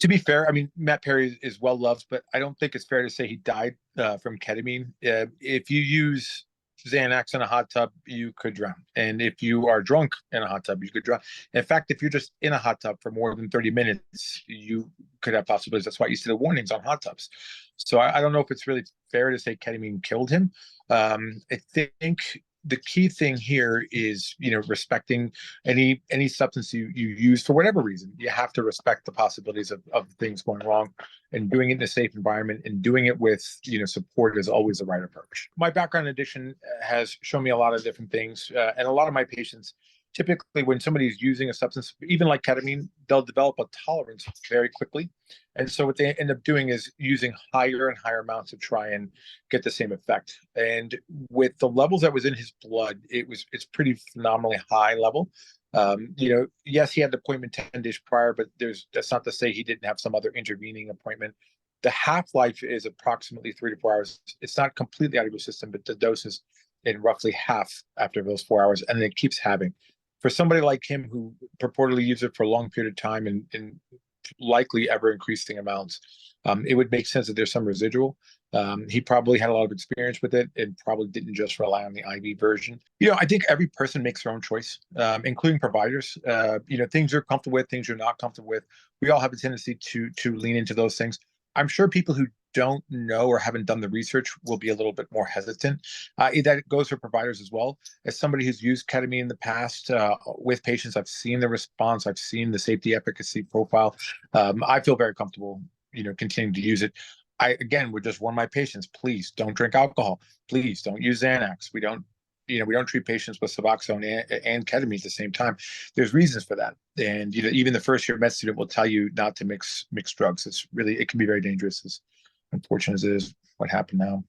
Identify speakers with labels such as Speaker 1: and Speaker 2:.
Speaker 1: To be fair, I mean, Matt Perry is well loved, but I don't think it's fair to say he died from ketamine. If you use Xanax in a hot tub, you could drown. And if you are drunk in a hot tub, you could drown. In fact, if you're just in a hot tub for more than 30 minutes, you could have possibilities. That's why you see the warnings on hot tubs. So I don't know if it's really fair to say ketamine killed him. I think the key thing here is, respecting any substance you use for whatever reason. You have to respect the possibilities of things going wrong, and doing it in a safe environment and doing it with support is always the right approach. My background in addiction has shown me a lot of different things, and a lot of my patients, typically when somebody's using a substance, even like ketamine, they'll develop a tolerance very quickly. And so what they end up doing is using higher and higher amounts to try and get the same effect. And with the levels that was in his blood, it's pretty phenomenally high level. Yes, he had the appointment 10 days prior, but that's not to say he didn't have some other intervening appointment. The half-life is approximately 3 to 4 hours. It's not completely out of your system, but the dose is in roughly half after those 4 hours, and it keeps having. For somebody like him who purportedly used it for a long period of time and likely ever increasing amounts, it would make sense that there's some residual. He probably had a lot of experience with it and probably didn't just rely on the IV version. I think every person makes their own choice, including providers. Things you're comfortable with, things you're not comfortable with. We all have a tendency to lean into those things. I'm sure people who don't know or haven't done the research will be a little bit more hesitant. That goes for providers as well. As somebody who's used ketamine in the past with patients, I've seen the response, I've seen the safety efficacy profile. I feel very comfortable, continuing to use it. I, again, would just warn my patients, please don't drink alcohol. Please don't use Xanax. We don't treat patients with Suboxone and ketamine at the same time. There's reasons for that. And, even the first year med student will tell you not to mix drugs. It can be very dangerous, as unfortunate as it is what happened now.